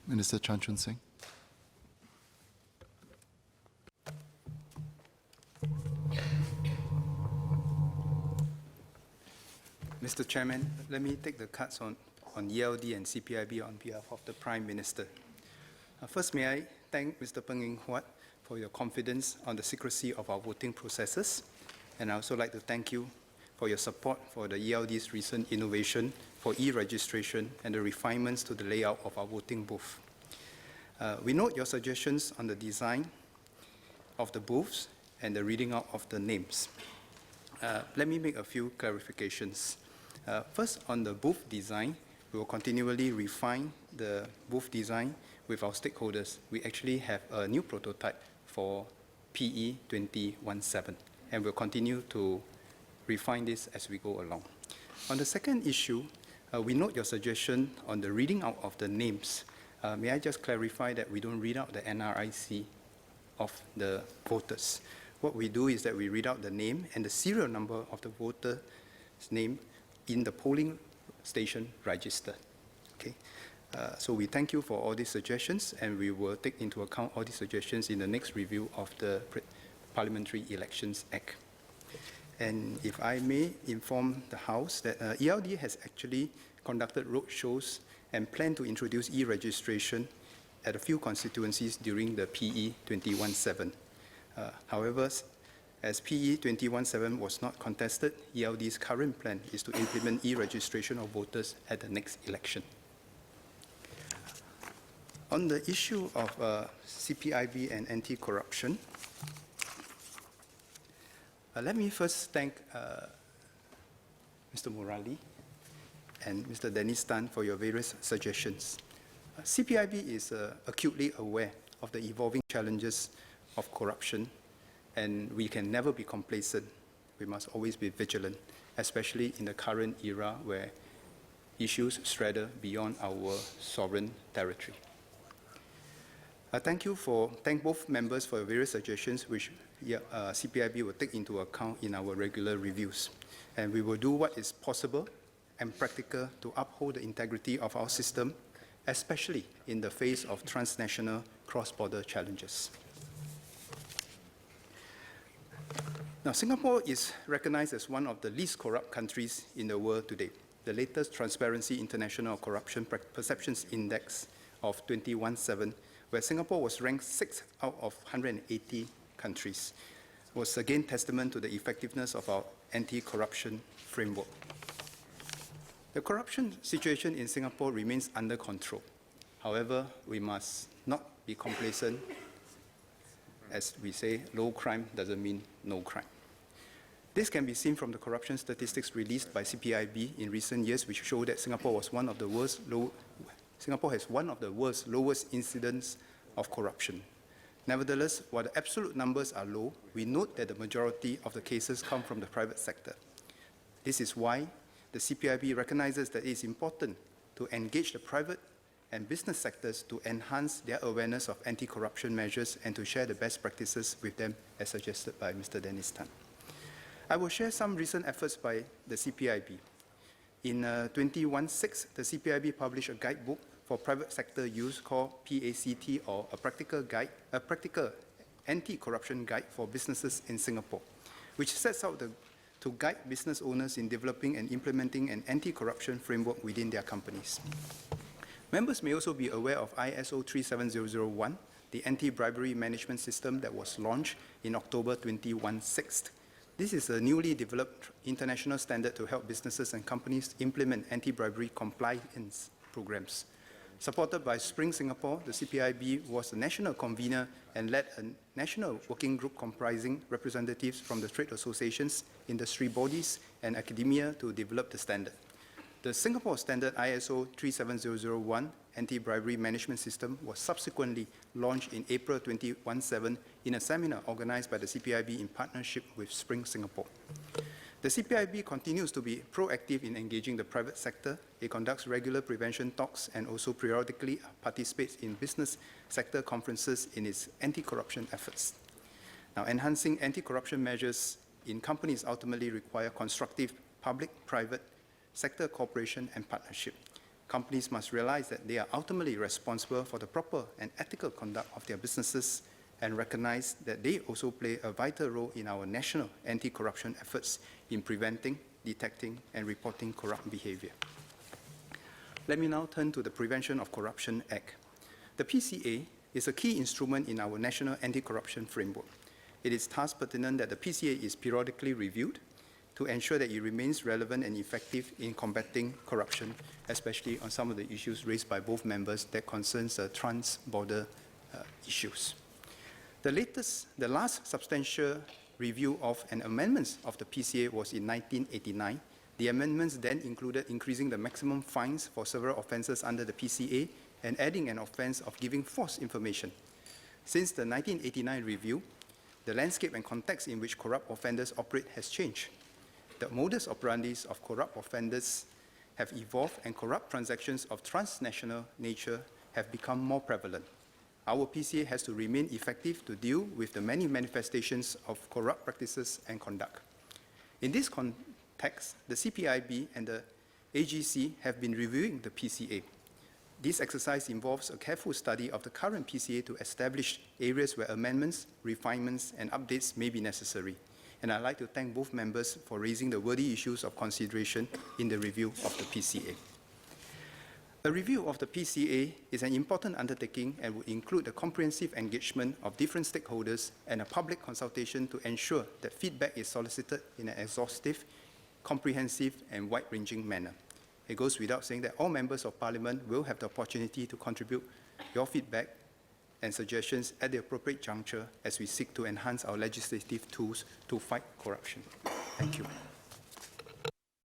Minister Chan Chun Sing. Mr. Chairman, let me take the cards on ELD and CPIB on behalf of the Prime Minister. First, may I thank Mr. Peng Eng Huat for your confidence on the secrecy of our voting processes. And I also like to thank you for your support for the ELD's recent innovation for e-registration and the refinements to the layout of our voting booth. We note your suggestions on the design of the booths and the reading out of the names. Let me make a few clarifications. First, on the booth design, we will continually refine the booth design with our stakeholders. We actually have a new prototype for PE 2017, and we'll continue to refine this as we go along. On the second issue, we note your suggestion on the reading out of the names. May I just clarify that we don't read out the NRIC of the voters. What we do is that we read out the name and the serial number of the voter's name in the polling station register. Okay? So we thank you for all these suggestions, and we will take into account all these suggestions in the next review of the Parliamentary Elections Act. And if I may inform the House that ELD has actually conducted road shows and plan to introduce e-registration at a few constituencies during the PE 2017. However, as PE 2017 was not contested, ELD's current plan is to implement e-registration of voters at the next election. On the issue of CPIB and anti-corruption, let me first thank Mr. Murali and Mr. Dennis Tan for your various suggestions. CPIB is acutely aware of the evolving challenges of corruption, and we can never be complacent. We must always be vigilant, especially in the current era where issues straddle beyond our sovereign territory. I thank both members for your various suggestions, which CPIB will take into account in our regular reviews. And we will do what is possible and practical to uphold the integrity of our system, especially in the face of transnational cross-border challenges. Now, Singapore is recognized as one of the least corrupt countries in the world today. The latest Transparency International Corruption Perceptions Index of 2017, where Singapore was ranked 6th out of 180 countries, was again testament to the effectiveness of our anti-corruption framework. The corruption situation in Singapore remains under control. However, we must not be complacent. As we say, low crime doesn't mean no crime. This can be seen from the corruption statistics released by CPIB in recent years, which show that Singapore has one of the world's lowest incidents of corruption. Nevertheless, while the absolute numbers are low, we note that the majority of the cases come from the private sector. This is why the CPIB recognizes that it is important to engage the private and business sectors to enhance their awareness of anti-corruption measures and to share the best practices with them, as suggested by Mr. Dennis Tan. I will share some recent efforts by the CPIB. In 2016, the CPIB published a guidebook for private sector use called PACT, or a practical anti-corruption guide for businesses in Singapore, which sets out to guide business owners in developing and implementing an anti-corruption framework within their companies. Members may also be aware of ISO 37001, the anti-bribery management system that was launched in October 2016. This is a newly developed international standard to help businesses and companies implement anti-bribery compliance programs. Supported by Spring Singapore, the CPIB was the national convener and led a national working group comprising representatives from the trade associations, industry bodies, and academia to develop the standard. The Singapore standard ISO 37001 anti-bribery management system was subsequently launched in April 2017 in a seminar organized by the CPIB in partnership with Spring Singapore. The CPIB continues to be proactive in engaging the private sector. It conducts regular prevention talks and also periodically participates in business sector conferences in its anti-corruption efforts. Now, enhancing anti-corruption measures in companies ultimately require constructive public-private sector cooperation and partnership. Companies must realize that they are ultimately responsible for the proper and ethical conduct of their businesses and recognize that they also play a vital role in our national anti-corruption efforts in preventing, detecting, and reporting corrupt behavior. Let me now turn to the Prevention of Corruption Act. The PCA is a key instrument in our national anti-corruption framework. It is thus pertinent that the PCA is periodically reviewed to ensure that it remains relevant and effective in combating corruption, especially on some of the issues raised by both members that concerns trans-border issues. The last substantial review of and amendments of the PCA was in 1989. The amendments then included increasing the maximum fines for several offences under the PCA and adding an offence of giving false information. Since the 1989 review, the landscape and context in which corrupt offenders operate has changed. The modus operandi of corrupt offenders have evolved and corrupt transactions of transnational nature have become more prevalent. Our PCA has to remain effective to deal with the many manifestations of corrupt practices and conduct. In this context, the CPIB and the AGC have been reviewing the PCA. This exercise involves a careful study of the current PCA to establish areas where amendments, refinements, and updates may be necessary. And I'd like to thank both members for raising the worthy issues of consideration in the review of the PCA. A review of the PCA is an important undertaking and would include a comprehensive engagement of different stakeholders and a public consultation to ensure that feedback is solicited in an exhaustive, comprehensive, and wide-ranging manner. It goes without saying that all members of Parliament will have the opportunity to contribute your feedback and suggestions at the appropriate juncture as we seek to enhance our legislative tools to fight corruption. Thank you.